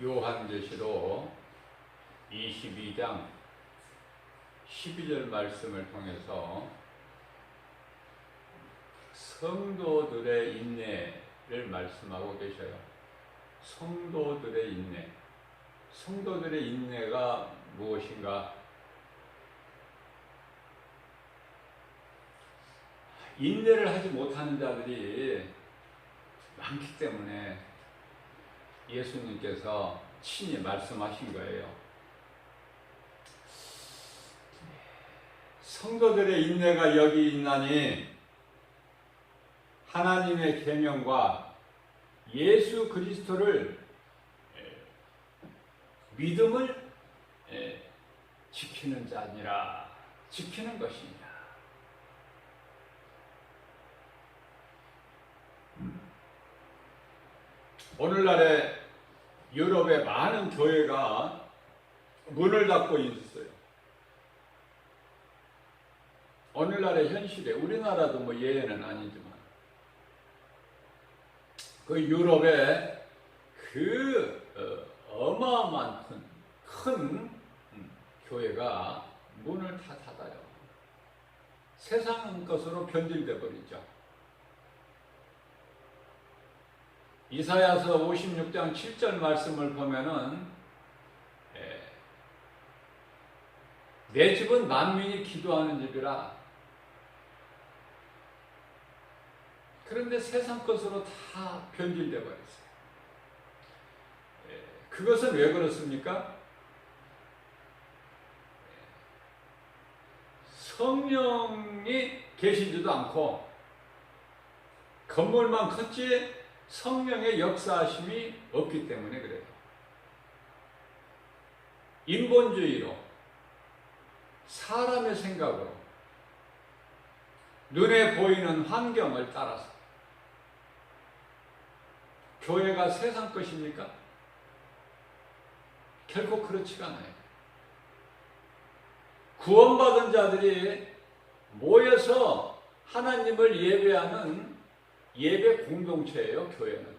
요한계시록 22장 12절 말씀을 통해서 성도들의 인내를 말씀하고 계셔요. 성도들의 인내. 성도들의 인내가 무엇인가? 인내를 하지 못하는 자들이 많기 때문에 예수님께서 친히 말씀하신 거예요. 성도들의 인내가 여기 있나니 하나님의 계명과 예수 그리스도를 믿음을 지키는 자니라. 지키는 것이니라. 오늘날에 유럽의 많은 교회가 문을 닫고 있어요. 오늘날의 현실에 우리나라도 뭐 예외는 아니지만 그 유럽의 그 어마어마한 큰 교회가 문을 다 닫아요. 세상 것으로 변질돼 버리죠. 이사야서 56장 7절 말씀을 보면은 내 집은 만민이 기도하는 집이라. 그런데 세상 것으로 다 변질돼 버렸어요. 그것은 왜 그렇습니까? 성령이 계시지도 않고 건물만 컸지 성령의 역사하심이 없기 때문에 그래요. 인본주의로, 사람의 생각으로, 눈에 보이는 환경을 따라서 교회가 세상 것입니까? 결코 그렇지가 않아요. 구원받은 자들이 모여서 하나님을 예배하는 예배 공동체예요, 교회는.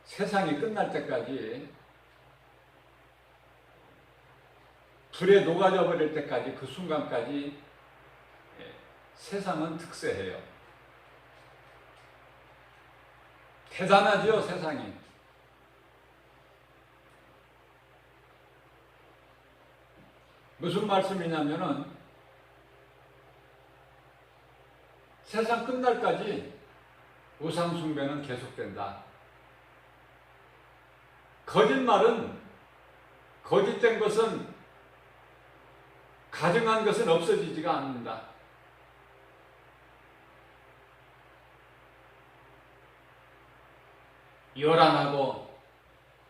세상이 끝날 때까지, 불에 녹아져 버릴 때까지, 그 순간까지 세상은 득세해요. 대단하죠, 세상이. 무슨 말씀이냐면은 세상 끝날까지 우상 숭배는 계속된다. 거짓말은, 거짓된 것은, 가증한 것은 없어지지가 않는다. 요란하고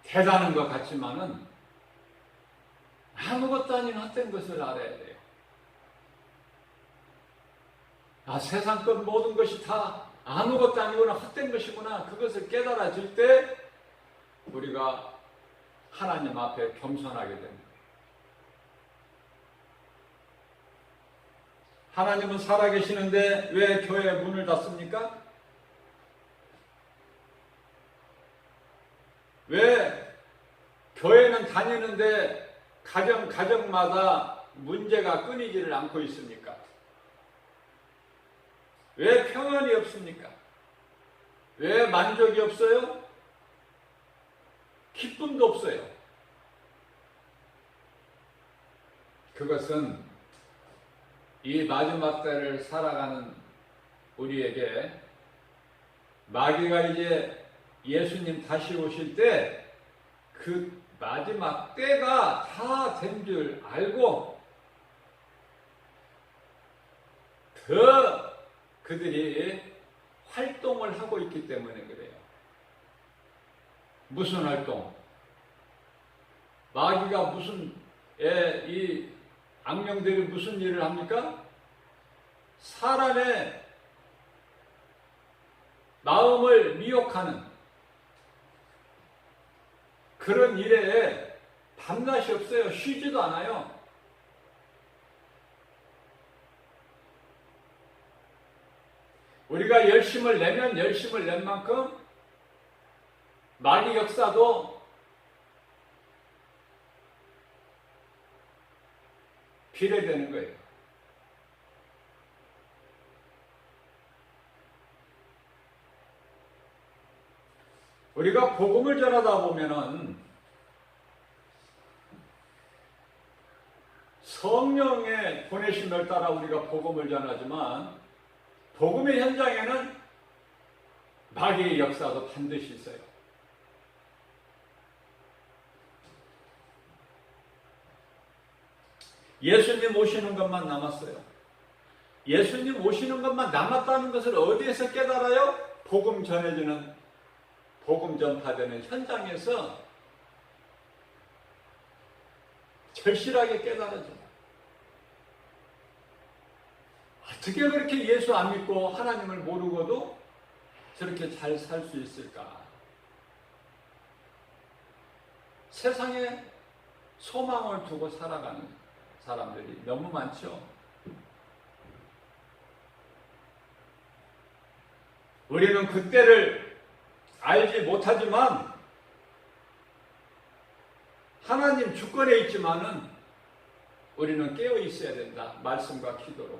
대단한 것 같지만은 아무것도 아닌 헛된 것을 알아야 돼요. 세상 것 모든 것이 다 아무것도 아니구나, 헛된 것이구나. 그것을 깨달아질 때 우리가 하나님 앞에 겸손하게 됩니다. 하나님은 살아계시는데 왜 교회 문을 닫습니까? 왜 교회는 다니는데 가정마다 문제가 끊이지를 않고 있습니까? 왜 평안이 없습니까? 왜 만족이 없어요? 기쁨도 없어요. 그것은 이 마지막 때를 살아가는 우리에게 마귀가 이제 예수님 다시 오실 때 그 마지막 때가 다 된 줄 알고 더 그들이 활동을 하고 있기 때문에 그래요. 무슨 활동? 마귀가 이 악령들이 무슨 일을 합니까? 사람의 마음을 미혹하는 그런 일에 밤낮이 없어요. 쉬지도 않아요. 우리가 열심을 내면 열심을 낸 만큼 마귀 역사도 비례되는 거예요. 우리가 복음을 전하다 보면은 성령의 보내심을 따라 우리가 복음을 전하지만 복음의 현장에는 마귀의 역사도 반드시 있어요. 예수님 오시는 것만 남았어요. 예수님 오시는 것만 남았다는 것을 어디에서 깨달아요? 복음 전해지는, 복음 전파되는 현장에서 절실하게 깨달아져요. 어떻게 그렇게 예수 안 믿고 하나님을 모르고도 저렇게 잘 살 수 있을까? 세상에 소망을 두고 살아가는 사람들이 너무 많죠. 우리는 그때를 알지 못하지만 하나님 주권에 있지만은 우리는 깨어 있어야 된다. 말씀과 기도로.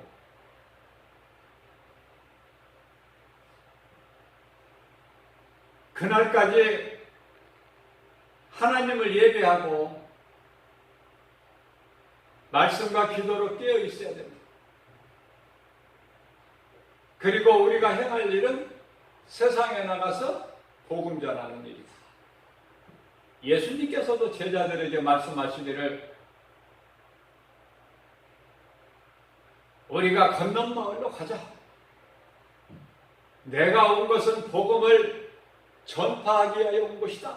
그날까지 하나님을 예배하고 말씀과 기도로 깨어 있어야 됩니다. 그리고 우리가 행할 일은 세상에 나가서 복음 전하는 일이다. 예수님께서도 제자들에게 말씀하시기를 우리가 건넌 마을로 가자. 내가 온 것은 복음을 전파하기 위하여 온 것이다.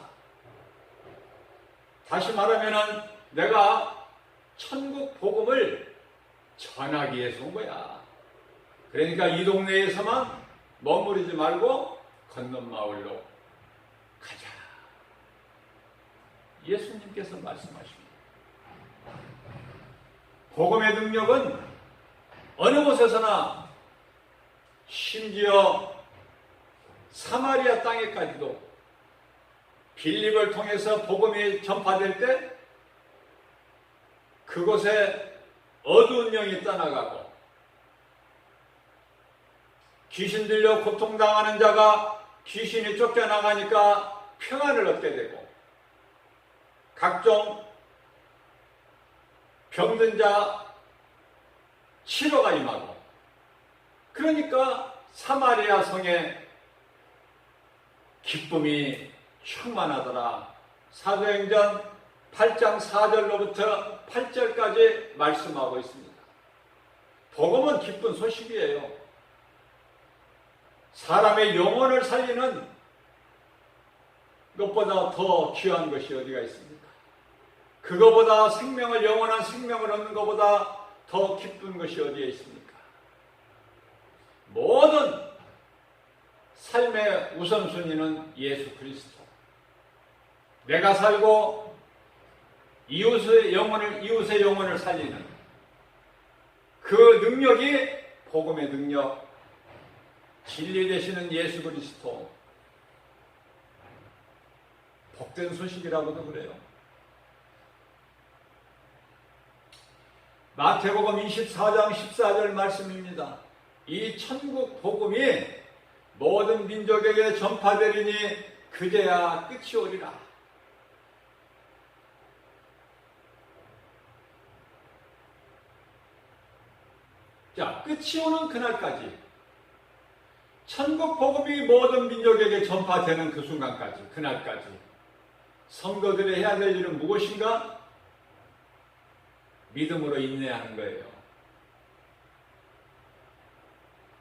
다시 말하면 내가 천국 복음을 전하기 위해서 온 거야. 그러니까 이 동네에서만 머무르지 말고 건넌 마을로 가자. 예수님께서 말씀하십니다. 복음의 능력은 어느 곳에서나 심지어 사마리아 땅에까지도 빌립을 통해서 복음이 전파될 때 그곳에 어두운 영이 떠나가고 귀신 들려 고통당하는 자가 귀신이 쫓겨나가니까 평안을 얻게 되고 각종 병든 자 치료가 임하고 그러니까 사마리아 성에 기쁨이 충만하더라. 사도행전 8장 4절로부터 8절까지 말씀하고 있습니다. 복음은 기쁜 소식이에요. 사람의 영혼을 살리는 것보다 더 귀한 것이 어디가 있습니까? 그거보다 생명을, 영원한 생명을 얻는 것보다 더 기쁜 것이 어디에 있습니까? 모든 삶의 우선순위는 예수 그리스도. 내가 살고 이웃의 영혼을 살리는 그 능력이 복음의 능력, 진리 되시는 예수 그리스도. 복된 소식이라고도 그래요. 마태복음 24장 14절 말씀입니다. 이 천국 복음이 모든 민족에게 전파되리니 그제야 끝이 오리라. 자, 끝이 오는 그날까지 천국 복음이 모든 민족에게 전파되는 그 순간까지, 그날까지 성도들이 해야 될 일은 무엇인가? 믿음으로 인내하는 거예요.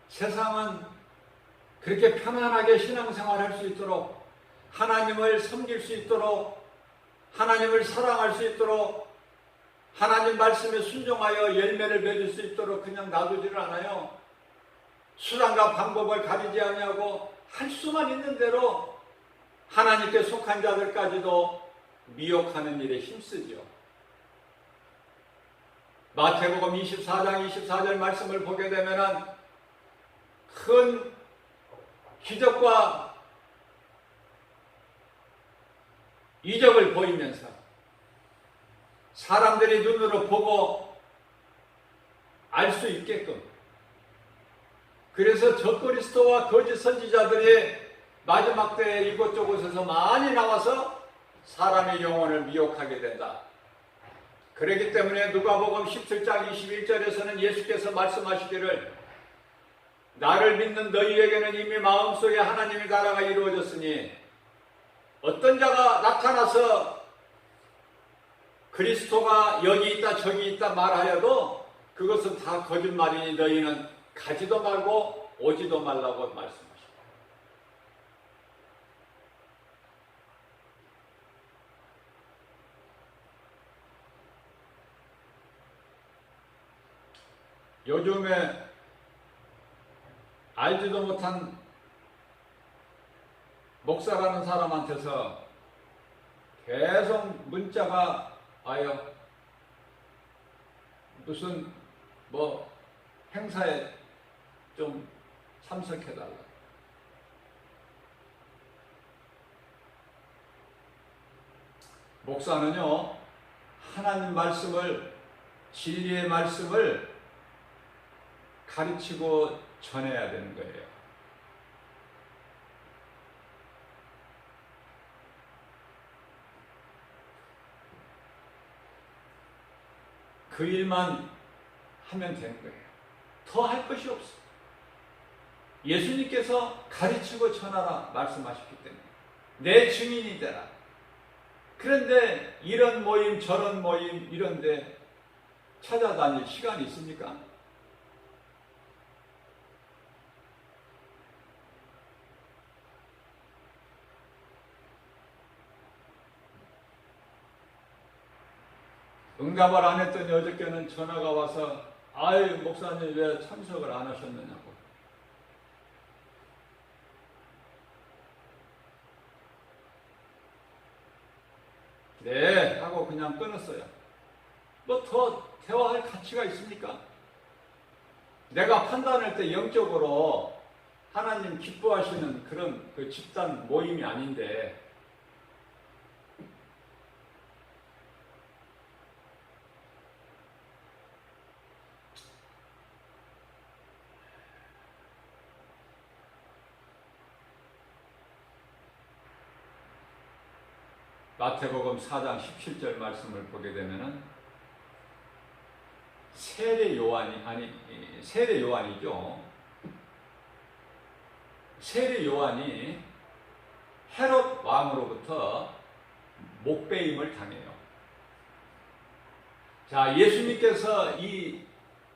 세상은 그렇게 편안하게 신앙생활할 수 있도록, 하나님을 섬길 수 있도록, 하나님을 사랑할 수 있도록, 하나님 말씀에 순종하여 열매를 맺을 수 있도록 그냥 놔두지를 않아요. 수단과 방법을 가리지 아니하고 할 수만 있는 대로 하나님께 속한 자들까지도 미혹하는 일에 힘쓰죠. 마태복음 24장 24절 말씀을 보게 되면 큰 기적과 이적을 보이면서 사람들이 눈으로 보고 알 수 있게끔, 그래서 적그리스도와 거짓 선지자들이 마지막 때에 이곳저곳에서 많이 나와서 사람의 영혼을 미혹하게 된다. 그렇기 때문에 누가복음 17장 21절에서는 예수께서 말씀하시기를 나를 믿는 너희에게는 이미 마음속에 하나님의 나라가 이루어졌으니 어떤 자가 나타나서 그리스도가 여기 있다 저기 있다 말하여도 그것은 다 거짓말이니 너희는 가지도 말고 오지도 말라고 말씀하십니다. 요즘에 알지도 못한 목사라는 사람한테서 계속 문자가 와요. 무슨 행사에 좀 참석해달라. 목사는요, 하나님 말씀을, 진리의 말씀을 가르치고 전해야 되는 거예요. 그 일만 하면 되는 거예요. 더 할 것이 없어. 예수님께서 가르치고 전하라 말씀하셨기 때문에 내 증인이 되라. 그런데 이런 모임 저런 모임 이런데 찾아다닐 시간이 있습니까? 응답을 안 했더니 어저께는 전화가 와서 아유 목사님 왜 참석을 안 하셨느냐고. 네 하고 그냥 끊었어요. 뭐 더 대화할 가치가 있습니까? 내가 판단할 때 영적으로 하나님 기뻐하시는 그런 그 집단 모임이 아닌데 마태복음 4장 17절 말씀을 보게 되면은 세례 요한이죠. 세례 요한이 헤롯 왕으로부터 목베임을 당해요. 자, 예수님께서 이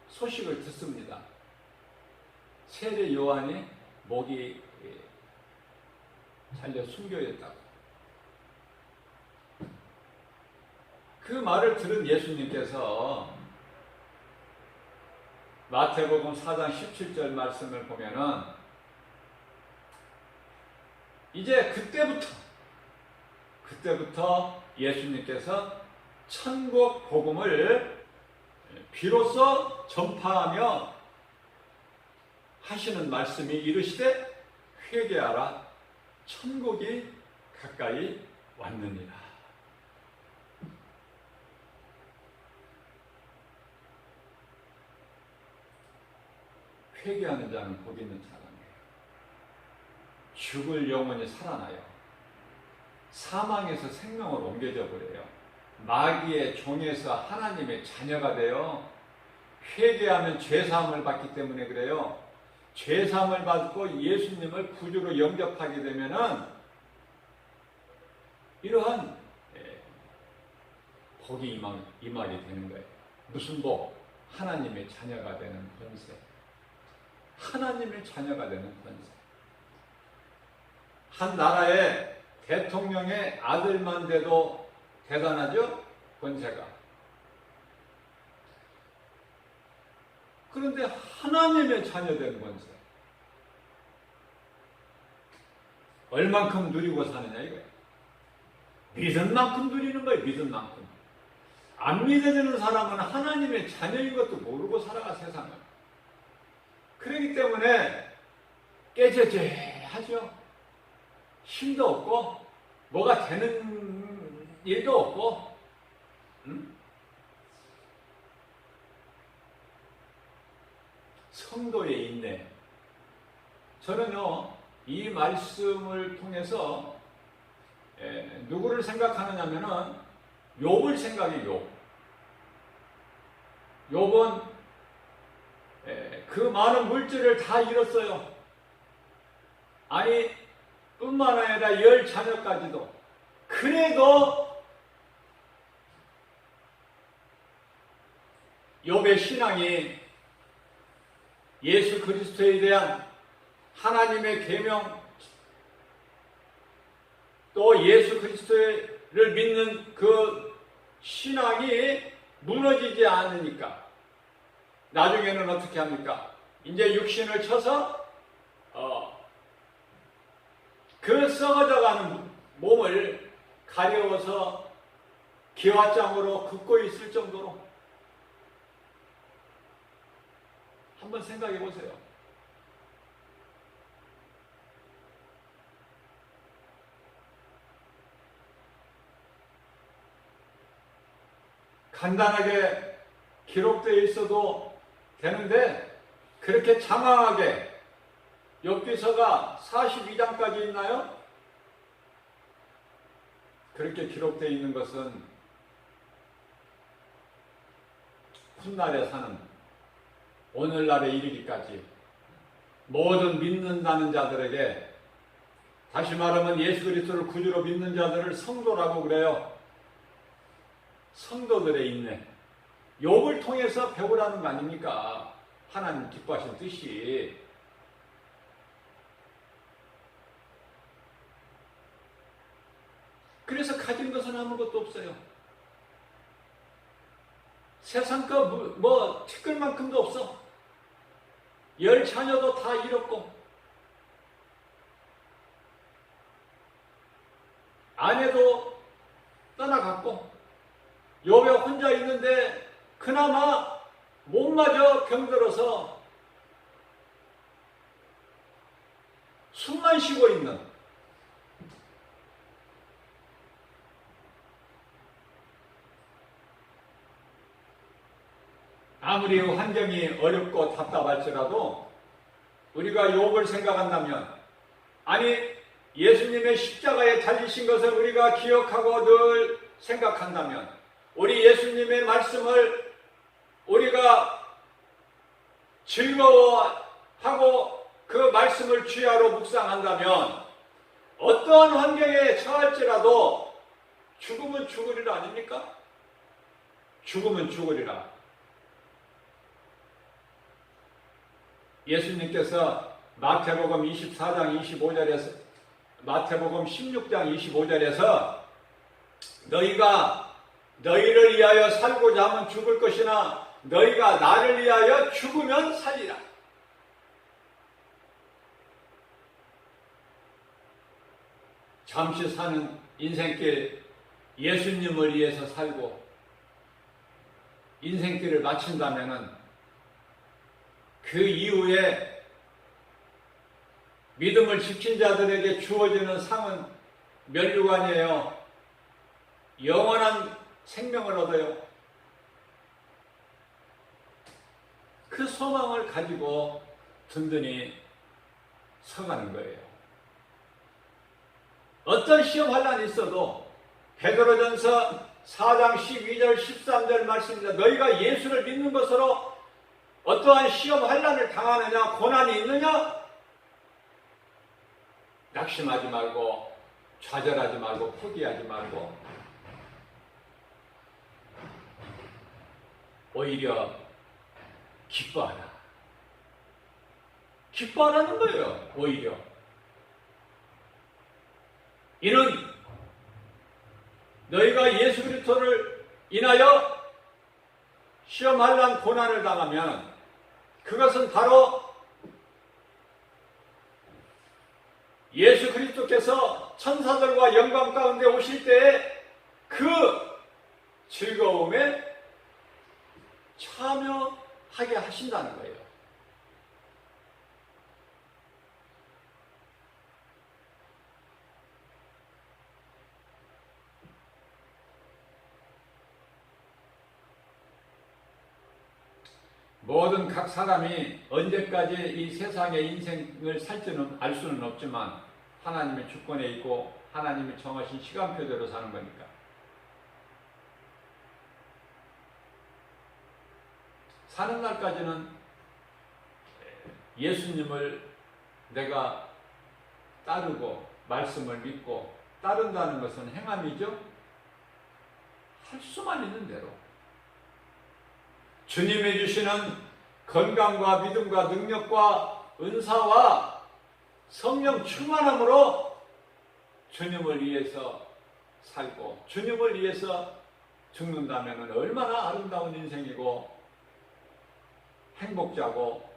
소식을 듣습니다. 세례 요한이 목이 잘려 숨겨졌다고. 그 말을 들은 예수님께서 마태복음 4장 17절 말씀을 보면은 이제 그때부터 예수님께서 천국 복음을 비로소 전파하며 하시는 말씀이 이르시되 회개하라 천국이 가까이 왔느니라. 회개하는 자는 복 있는 사람이에요. 죽을 영혼이 살아나요. 사망에서 생명으로 옮겨져 버려요. 마귀의 종에서 하나님의 자녀가 돼요. 회개하면 죄사함을 받기 때문에 그래요. 죄사함을 받고 예수님을 구주로 영접하게 되면은 이러한 복이 임하게 되는 거예요. 무슨 복? 하나님의 자녀가 되는 권세. 하나님의 자녀가 되는 권세. 한 나라의 대통령의 아들만 돼도 대단하죠? 권세가. 그런데 하나님의 자녀 된 권세. 얼만큼 누리고 사느냐 이거예요. 믿은 만큼 누리는 거예요. 믿은 만큼. 안 믿어지는 사람은 하나님의 자녀인 것도 모르고 살아가 세상을. 그렇기 때문에 깨제제 답답하죠. 힘도 없고 뭐가 되는 일도 없고, 성도의 인내. 저는요, 이 말씀을 통해서 누구를 생각하느냐면은 욥을 생각해요. 욥은 그 많은 물질을 다 잃었어요. 아니, 뿐만 아니라 10자녀까지도. 그래도 욥의 신앙이 예수 그리스도에 대한 하나님의 계명, 또 예수 그리스도를 믿는 그 신앙이 무너지지 않으니까 나중에는 어떻게 합니까? 이제 육신을 쳐서 그 썩어져가는 몸을 가려워서 기와장으로 긋고 있을 정도로. 한번 생각해 보세요. 간단하게 기록되어 있어도 되는데 그렇게 장황하게 욥기서가 42장까지 있나요? 그렇게 기록되어 있는 것은 훗날에 사는 오늘날에 이르기까지 모든 믿는다는 자들에게, 다시 말하면 예수 그리스도를 구주로 믿는 자들을 성도라고 그래요. 성도들의 인내. 욥을 통해서 배우라는 거 아닙니까? 하나님 기뻐하신 뜻이. 그래서 가진 것은 아무것도 없어요. 세상 거 뭐 티끌만큼도 없어. 10자녀도 다 잃었고, 아내도 떠나갔고, 욥이 혼자 있는데 그나마 몸마저 병들어서 숨만 쉬고 있는, 아무리 환경이 어렵고 답답할지라도 우리가 욥을 생각한다면, 아니 예수님의 십자가에 달리신 것을 우리가 기억하고 늘 생각한다면, 우리 예수님의 말씀을 우리가 즐거워하고 그 말씀을 주야로 묵상한다면 어떠한 환경에 처할지라도 죽으면 죽으리라 아닙니까? 죽으면 죽으리라. 예수님께서 마태복음 24장 25절에서 마태복음 16장 25절에서 너희가 너희를 위하여 살고자 하면 죽을 것이나 너희가 나를 위하여 죽으면 살리라. 잠시 사는 인생길, 예수님을 위해서 살고 인생길을 마친다면은 그 이후에 믿음을 지킨 자들에게 주어지는 상은 면류관이에요. 영원한 생명을 얻어요. 그 소망을 가지고 든든히 서가는 거예요. 어떤 시험 환란이 있어도 베드로전서 4장 12절 13절 말씀입니다. 너희가 예수를 믿는 것으로 어떠한 시험 환란을 당하느냐, 고난이 있느냐, 낙심하지 말고 좌절하지 말고 포기하지 말고 오히려 기뻐하라. 기뻐하라는 거예요. 오히려 이는 너희가 예수 그리스도를 인하여 시험 환난 고난을 당하면 그것은 바로 예수 그리스도께서 천사들과 영광 가운데 오실 때에 그 즐거움에 참여하게 하신다는 거예요. 모든 각 사람이 언제까지 이 세상의 인생을 살지는 알 수는 없지만 하나님의 주권에 있고 하나님이 정하신 시간표대로 사는 거니까. 사는 날까지는 예수님을 내가 따르고 말씀을 믿고 따른다는 것은 행함이죠. 할 수만 있는 대로. 주님이 주시는 건강과 믿음과 능력과 은사와 성령 충만함으로 주님을 위해서 살고 주님을 위해서 죽는다면 얼마나 아름다운 인생이고 행복자고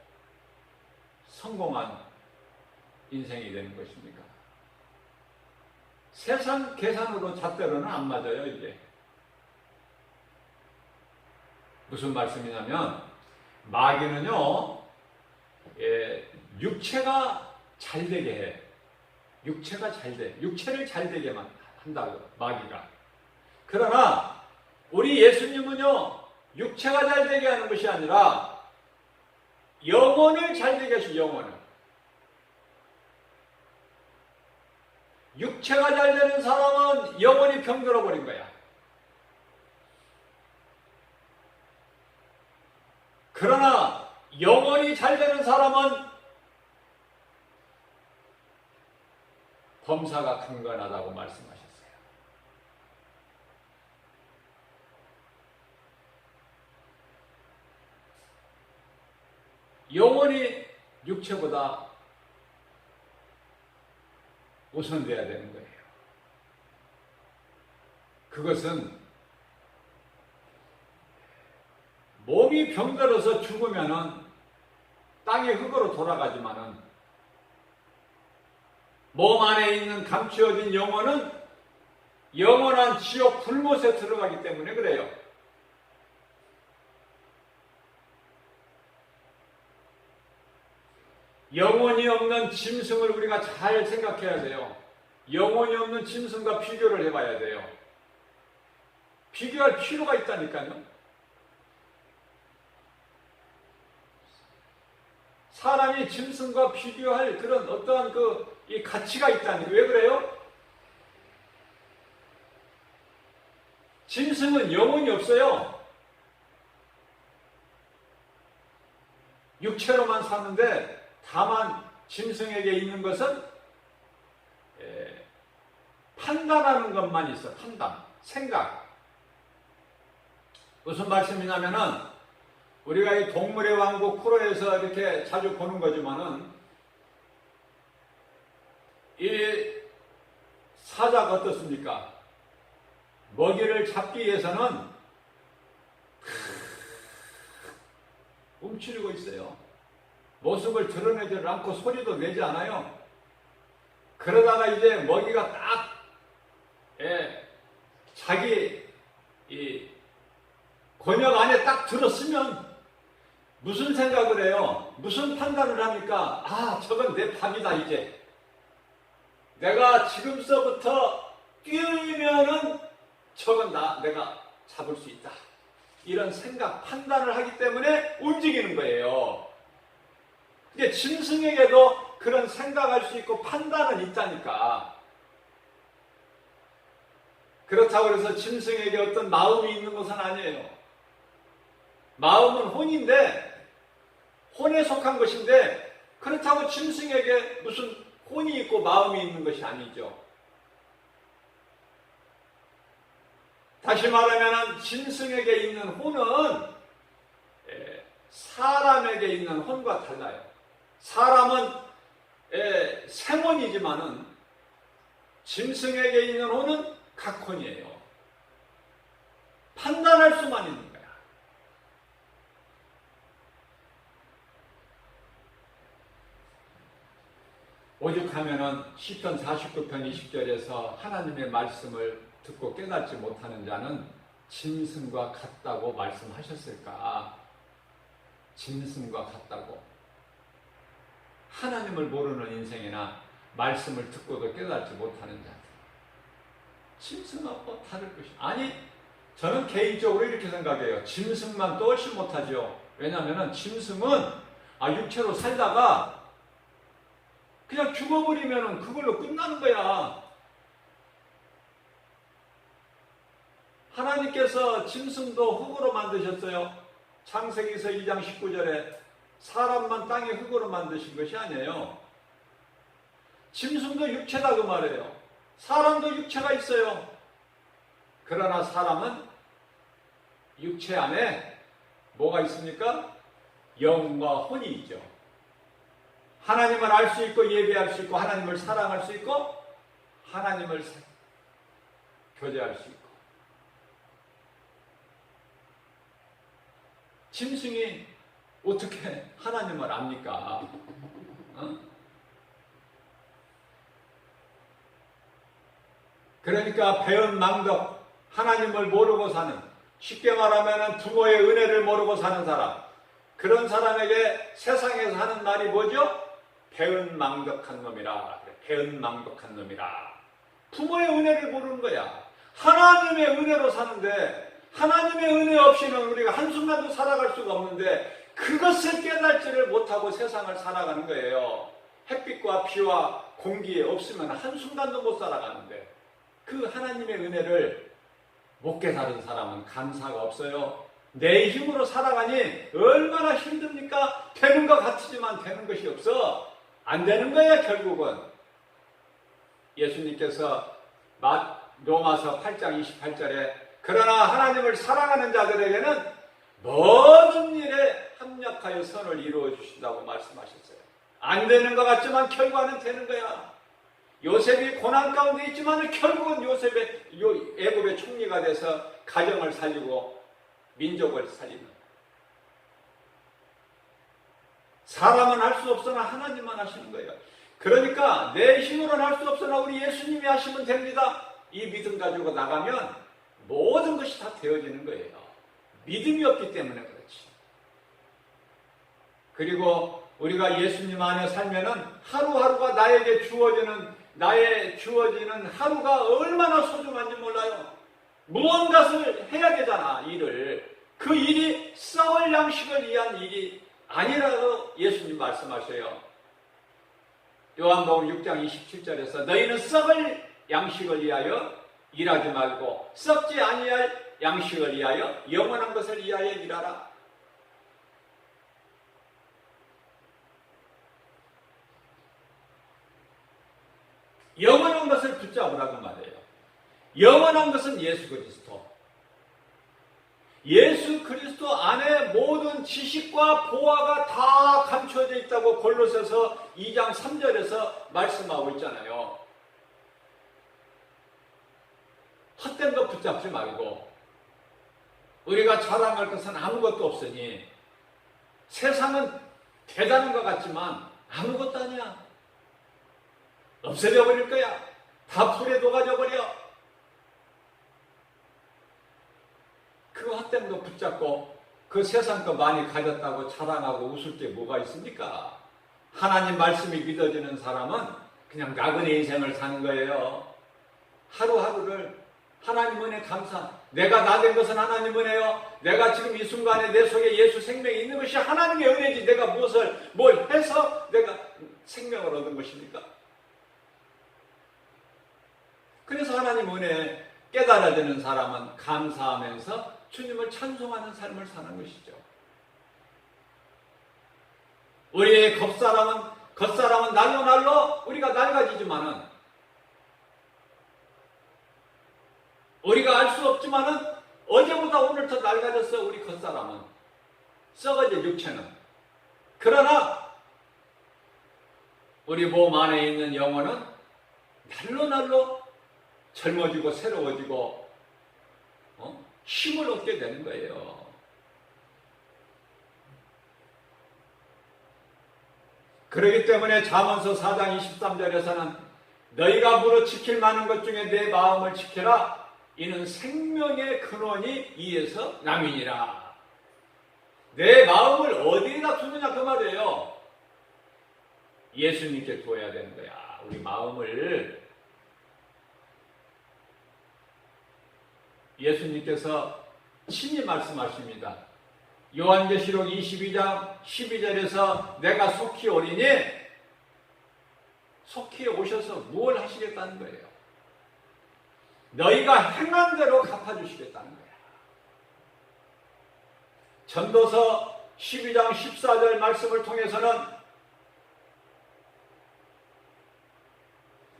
성공한 인생이 되는 것입니까? 세상 계산으로 잣대로는 안 맞아요. 이게 무슨 말씀이냐면 마귀는요, 육체가 잘 되게 해. 육체가 잘 돼. 육체를 잘 되게만 한다고, 마귀가. 그러나 우리 예수님은요, 육체가 잘 되게 하는 것이 아니라 영혼을 잘 되게 하시고, 영혼을. 육체가 잘 되는 사람은 영혼이 병들어 버린 거야. 그러나 영혼이 잘 되는 사람은 범사가 강건하다고 말씀하셨어요. 영혼이 육체보다 우선돼야 되는 거예요. 그것은 몸이 병들어서 죽으면은 땅의 흙으로 돌아가지만은 몸 안에 있는 감추어진 영혼은 영원한 지옥 불못에 들어가기 때문에 그래요. 영혼이 없는 짐승을 우리가 잘 생각해야 돼요. 영혼이 없는 짐승과 비교를 해봐야 돼요. 비교할 필요가 있다니까요. 사람이 짐승과 비교할 그런 어떠한 이 가치가 있다니. 왜 그래요? 짐승은 영혼이 없어요. 육체로만 사는데 다만 짐승에게 있는 것은 판단하는 것만 있어. 판단, 생각. 무슨 말씀이냐면은 우리가 이 동물의 왕국 프로에서 이렇게 자주 보는 거지만은 이 사자가 어떻습니까? 먹이를 잡기 위해서는 움츠리고 있어요. 모습을 드러내지 않고 소리도 내지 않아요. 그러다가 이제 먹이가 딱 자기 이 권역 안에 딱 들었으면 무슨 생각을 해요? 무슨 판단을 합니까? 아, 저건 내 밥이다 이제. 내가 지금서부터 뛰면은 저건 내가 잡을 수 있다. 이런 생각, 판단을 하기 때문에 움직이는 거예요. 근데 짐승에게도 그런 생각할 수 있고 판단은 있다니까. 그렇다고 해서 짐승에게 어떤 마음이 있는 것은 아니에요. 마음은 혼인데, 혼에 속한 것인데, 그렇다고 짐승에게 무슨 혼이 있고 마음이 있는 것이 아니죠. 다시 말하면 짐승에게 있는 혼은 사람에게 있는 혼과 달라요. 사람은 생혼이지만은 짐승에게 있는 혼은 각혼이에요. 판단할 수만 있는 거야. 오죽하면은 시편 49편 20절에서 하나님의 말씀을 듣고 깨닫지 못하는 자는 짐승과 같다고 말씀하셨을까? 짐승과 같다고. 하나님을 모르는 인생이나 말씀을 듣고도 깨닫지 못하는 자들. 짐승하고 다를 것이 아니, 저는 개인적으로 이렇게 생각해요. 짐승만 또 훨씬 못하죠. 왜냐하면 짐승은 육체로 살다가 그냥 죽어버리면 그걸로 끝나는 거야. 하나님께서 짐승도 흙으로 만드셨어요. 창세기서 2장 19절에 사람만 땅의 흙으로 만드신 것이 아니에요. 짐승도 육체다 그 말이에요. 사람도 육체가 있어요. 그러나 사람은 육체 안에 뭐가 있습니까? 영과 혼이 있죠. 하나님을 알 수 있고 예배할 수 있고 하나님을 사랑할 수 있고 하나님을 교제할 수 있고. 짐승이 어떻게 하나님을 압니까? 그러니까 배은망덕, 하나님을 모르고 사는, 쉽게 말하면 부모의 은혜를 모르고 사는 사람, 그런 사람에게 세상에서 하는 말이 뭐죠? 배은망덕한 놈이라. 배은망덕한 놈이라. 부모의 은혜를 모르는 거야. 하나님의 은혜로 사는데 하나님의 은혜 없이는 우리가 한순간도 살아갈 수가 없는데 그것을 깨닫지를 못하고 세상을 살아가는 거예요. 햇빛과 비와 공기에 없으면 한순간도 못 살아가는데 그 하나님의 은혜를 못 깨달은 사람은 감사가 없어요. 내 힘으로 살아가니 얼마나 힘듭니까? 되는 것 같지만 되는 것이 없어. 안 되는 거예요, 결국은. 예수님께서 로마서 8장 28절에 그러나 하나님을 사랑하는 자들에게는 모든 일에 합력하여 선을 이루어 주신다고 말씀하셨어요. 안 되는 것 같지만 결과는 되는 거야. 요셉이 고난 가운데 있지만 결국은 애굽의 총리가 돼서 가정을 살리고 민족을 살리는. 사람은 할 수 없으나 하나님만 하시는 거예요. 그러니까 내 힘으로는 할 수 없으나 우리 예수님이 하시면 됩니다. 이 믿음 가지고 나가면 모든 것이 다 되어지는 거예요. 믿음이 없기 때문에 그렇지. 그리고 우리가 예수님 안에 살면은 하루하루가 나에게 주어지는 하루가 얼마나 소중한지 몰라요. 무언가를 해야 되잖아, 일을. 그 일이 썩을 양식을 위한 일이 아니라고 예수님 말씀하셔요. 요한복음 6장 27절에서 너희는 썩을 양식을 위하여 일하지 말고 썩지 아니할 양식을 위하여 영원한 것을 위하여 일하라. 영원한 것을 붙잡으라고 말해요. 영원한 것은 예수 그리스도. 예수 그리스도 안에 모든 지식과 보화가 다 감춰져 있다고 골로새서 2장 3절에서 말씀하고 있잖아요. 헛된 거 붙잡지 말고 우리가 자랑할 것은 아무것도 없으니 세상은 대단한 것 같지만 아무것도 아니야. 없어져 버릴 거야. 다 불에 녹아져 버려. 그 헛된 거 붙잡고 그 세상 거 많이 가졌다고 자랑하고 웃을 게 뭐가 있습니까? 하나님 말씀이 믿어지는 사람은 그냥 나그네 인생을 사는 거예요. 하루하루를 하나님 은혜 감사. 내가 나 된 것은 하나님 은혜요. 내가 지금 이 순간에 내 속에 예수 생명이 있는 것이 하나님의 은혜지. 내가 뭘 해서 내가 생명을 얻은 것입니까? 그래서 하나님 은혜 깨달아지는 사람은 감사하면서 주님을 찬송하는 삶을 사는 것이죠. 우리의 겉사람은 날로 우리가 낡아지지만은 우리가 알 수 없지만은 어제보다 오늘 더 낡아졌어. 우리 겉사람은 썩어질 육체는. 그러나 우리 몸 안에 있는 영혼은 날로 젊어지고 새로워지고 힘을 얻게 되는 거예요. 그렇기 때문에 잠언서 4장 23절에서는 너희가 무릇 지킬 만한 것 중에 내 마음을 지켜라. 이는 생명의 근원이 이에서 남이니라. 내 마음을 어디에다 두느냐 그 말이에요. 예수님께 둬야 되는 거야. 우리 마음을. 예수님께서 친히 말씀하십니다. 요한계시록 22장 12절에서 내가 속히 오리니 속히 오셔서 무엇을 하시겠다는 거예요? 너희가 행한 대로 갚아주시겠다는 거예요. 전도서 12장 14절 말씀을 통해서는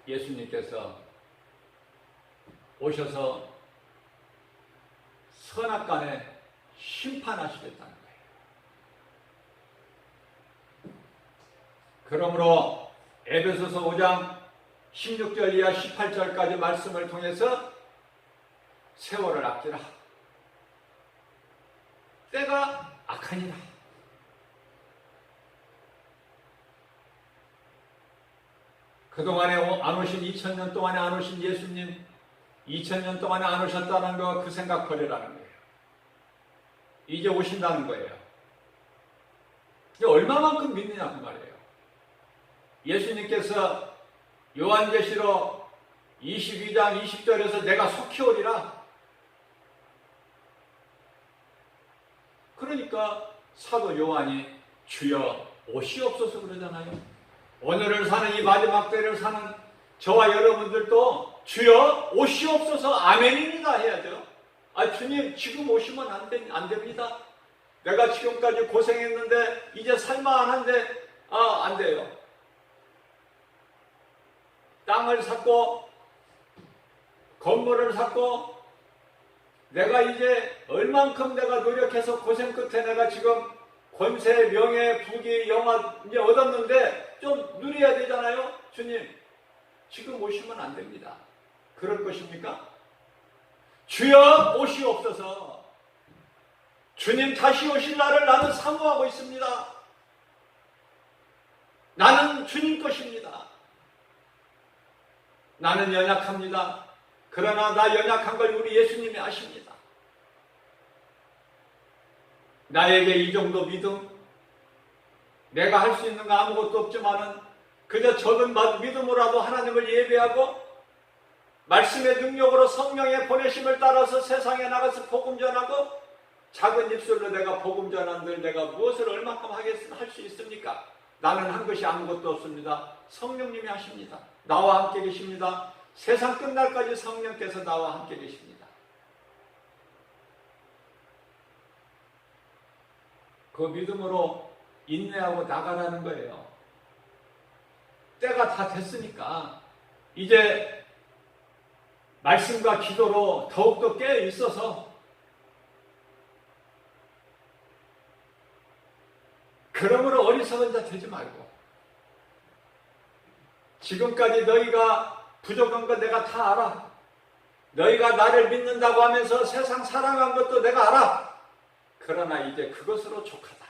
예수님께서 오셔서 선악간에 심판하시겠다는 거예요. 그러므로 에베소서 5장 16절 이하 18절까지 말씀을 통해서 세월을 아끼라. 때가 악하니라. 그동안에 안 오신 2000년 동안에 안 오신 예수님 2000년 동안에 안 오셨다는 거 그 생각 버리라는 거예요. 이제 오신다는 거예요. 얼마만큼 믿느냐 그 말이에요. 예수님께서 요한계시록 22장 20절에서 내가 속히 오리라. 그러니까 사도 요한이 주여 오시옵소서 그러잖아요. 오늘을 사는 이 마지막 때를 사는 저와 여러분들도 주여 오시옵소서 아멘입니다 해야죠. 주님 지금 오시면 안 됩니다. 내가 지금까지 고생했는데 이제 살만한데 안 돼요. 땅을 샀고 건물을 샀고 내가 이제 얼만큼 내가 노력해서 고생 끝에 내가 지금 권세, 명예, 부귀, 영화 이제 얻었는데 좀 누려야 되잖아요. 주님 지금 오시면 안 됩니다. 그럴 것입니까? 주여 오시옵소서. 주님 다시 오실 날을 나는 사모하고 있습니다. 나는 주님 것입니다. 나는 연약합니다. 그러나 나 연약한 걸 우리 예수님이 아십니다. 나에게 이 정도 믿음, 내가 할 수 있는 거 아무것도 없지만은 그저 적은 믿음으로라도 하나님을 예배하고 말씀의 능력으로 성령의 보내심을 따라서 세상에 나가서 복음 전하고 작은 입술로 내가 복음 전한들 내가 무엇을 얼마큼 할 수 있습니까? 나는 한 것이 아무것도 없습니다. 성령님이 하십니다. 나와 함께 계십니다. 세상 끝날까지 성령께서 나와 함께 계십니다. 그 믿음으로 인내하고 나가라는 거예요. 때가 다 됐으니까 이제 말씀과 기도로 더욱더 깨어 있어서 그러므로 어리석은 자 되지 말고 지금까지 너희가 부족한 거 내가 다 알아. 너희가 나를 믿는다고 하면서 세상 사랑한 것도 내가 알아. 그러나 이제 그것으로 족하다.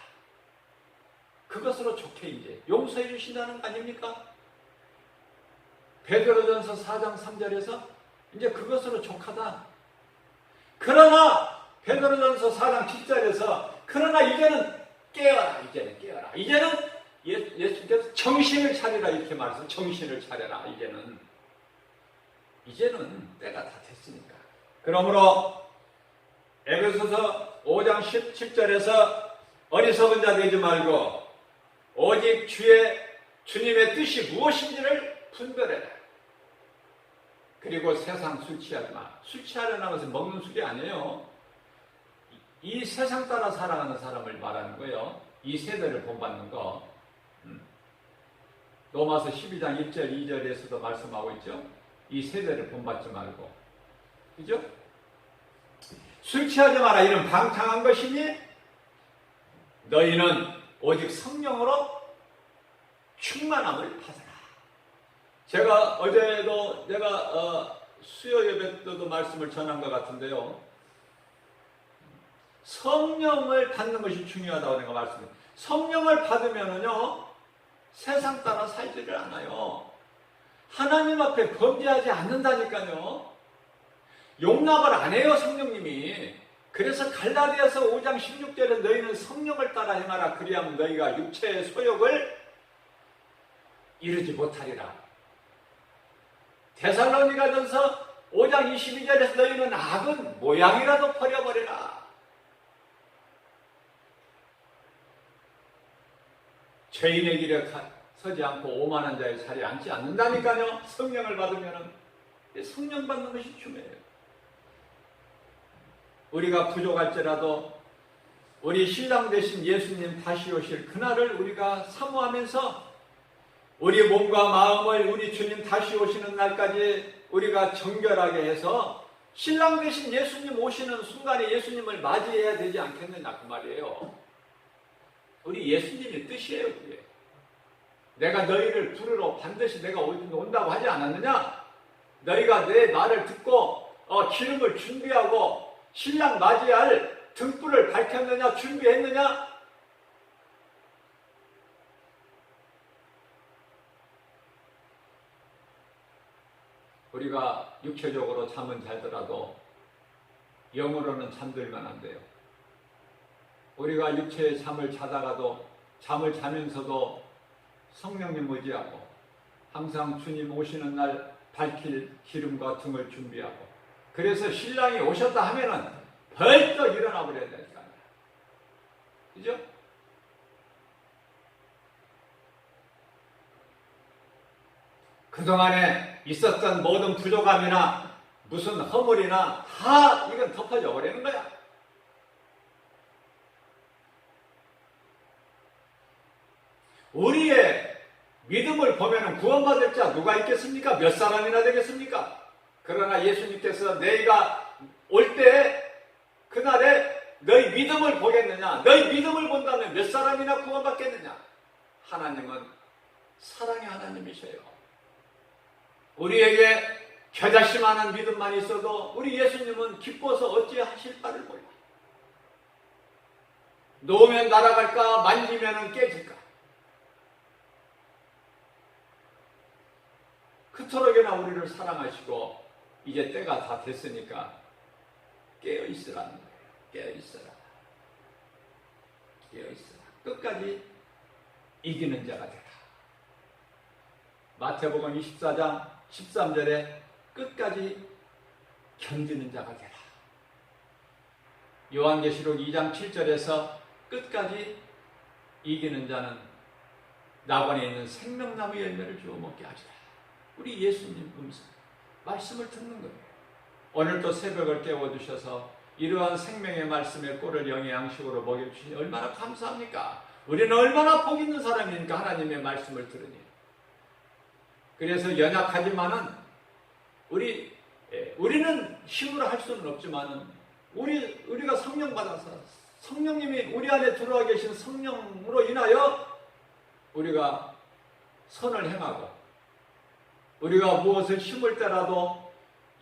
그것으로 좋게 이제 용서해 주신다는 거 아닙니까? 베드로전서 4장 3절에서 이제 그것으로 족하다. 그러나 베드로전서 4장 7절에서 그러나 이제는 깨어라. 이제는 깨어라. 이제는 예수님께서 정신을 차리라 이렇게 말해서 정신을 차려라. 이제는 때가 다 됐으니까. 그러므로 에베소서 5장 17절에서 어리석은 자 되지 말고 오직 주님의 뜻이 무엇인지를 분별해라. 그리고 세상 술 취하지 마. 술 취하려는 것은 먹는 술이 아니에요. 이 세상 따라 살아가는 사람을 말하는 거예요. 이 세대를 본받는 거. 로마서 12장 1절 2절에서도 말씀하고 있죠. 이 세대를 본받지 말고. 그죠? 술 취하지 마라. 이는 방탕한 것이니 너희는 오직 성령으로 충만함을 받아라. 제가 어제도 내가 수요 예배 때도 말씀을 전한 것 같은데요. 성령을 받는 것이 중요하다고 내가 말씀드려요. 성령을 받으면은요 세상 따라 살지를 않아요. 하나님 앞에 범죄하지 않는다니까요. 용납을 안 해요 성령님이. 그래서 갈라디아서 5장 16절에 너희는 성령을 따라 행하라. 그리하면 너희가 육체의 소욕을 이루지 못하리라. 데살로니가전서 5장 22절에서 너희는 악은 모양이라도 버려버려라. 죄인의 길에 서지 않고 오만한 자의 자리에 앉지 않는다니까요. 성령을 받으면 성령 받는 것이 중요해요. 우리가 부족할지라도 우리 신랑 되신 예수님 다시 오실 그날을 우리가 사모하면서 우리 몸과 마음을 우리 주님 다시 오시는 날까지 우리가 정결하게 해서 신랑 되신 예수님 오시는 순간에 예수님을 맞이해야 되지 않겠느냐 그 말이에요. 우리 예수님의 뜻이에요. 그게. 내가 너희를 부르러 반드시 내가 온다고 하지 않았느냐? 너희가 내 말을 듣고 기름을 준비하고 신랑 맞이할 등불을 밝혔느냐? 준비했느냐? 우리가 육체적으로 잠은 잘더라도 영으로는 잠들면 안 돼요. 우리가 육체의 잠을 자다가도 잠을 자면서도 성령님 의지하고 항상 주님 오시는 날 밝힐 기름과 등을 준비하고 그래서 신랑이 오셨다 하면은 벌떡 일어나 버려야 되니까. 그죠? 그동안에 있었던 모든 부족함이나 무슨 허물이나 다 이건 덮어져 버리는 거야. 우리의 믿음을 보면 구원받을 자 누가 있겠습니까? 몇 사람이나 되겠습니까? 그러나 예수님께서 너희가 올 때 그날에 너희 믿음을 보겠느냐? 너희 믿음을 본다면 몇 사람이나 구원받겠느냐? 하나님은 사랑의 하나님이셔요. 우리에게 겨자씨만한 믿음만 있어도 우리 예수님은 기뻐서 어찌 하실 바를 몰라. 놓으면 날아갈까 만지면 깨질까. 그토록이나 우리를 사랑하시고 이제 때가 다 됐으니까 깨어있으라는 거예요. 깨어있어라. 깨어있어라. 끝까지 이기는 자가 되라. 마태복음 24장 13절에 끝까지 견디는 자가 되라. 요한계시록 2장 7절에서 끝까지 이기는 자는 낙원에 있는 생명나무 열매를 주워 먹게 하시라. 우리 예수님 말씀을 듣는 거예요. 오늘도 새벽을 깨워주셔서 이러한 생명의 말씀의 꼴을 영의 양식으로 먹여주시니 얼마나 감사합니까? 우리는 얼마나 복 있는 사람이니까 하나님의 말씀을 들으니. 그래서 연약하지만은 우리는 힘으로 할 수는 없지만은 우리가 성령 받아서 성령님이 우리 안에 들어와 계신 성령으로 인하여 우리가 선을 행하고 우리가 무엇을 심을 때라도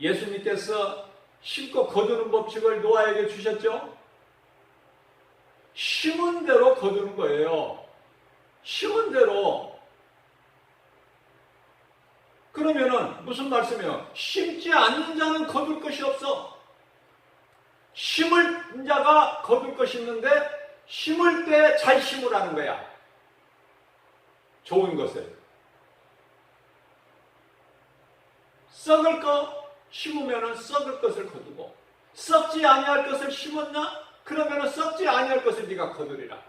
예수님께서 심고 거두는 법칙을 노아에게 주셨죠? 심은 대로 거두는 거예요. 심은 대로. 그러면은 무슨 말씀이에요? 심지 않는 자는 거둘 것이 없어. 심을 자가 거둘 것이 있는데 심을 때 잘 심으라는 거야. 좋은 것을. 썩을 거 심으면 썩을 것을 거두고 썩지 아니할 것을 심었나? 그러면 썩지 아니할 것을 네가 거두리라.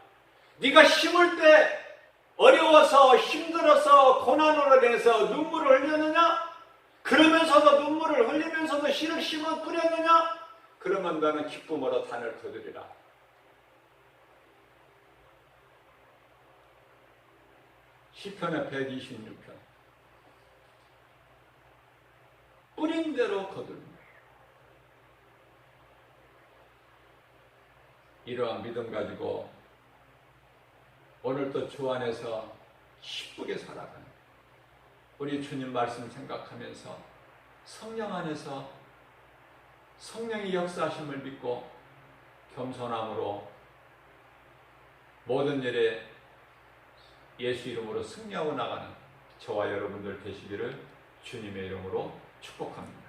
네가 심을 때 어려워서 힘들어서 고난으로 인해서 눈물을 흘렸느냐? 그러면서도 눈물을 흘리면서도 씨를 심어 뿌렸느냐? 그러면 너는 기쁨으로 단을 거두리라. 시편의 126편. 뿌린 대로 거두는 거예요. 이러한 믿음 가지고 오늘도 주 안에서 기쁘게 살아가는 우리 주님 말씀 생각하면서 성령 안에서 성령의 역사하심을 믿고 겸손함으로 모든 일에 예수 이름으로 승리하고 나가는 저와 여러분들 되시기를 주님의 이름으로 축복합니다.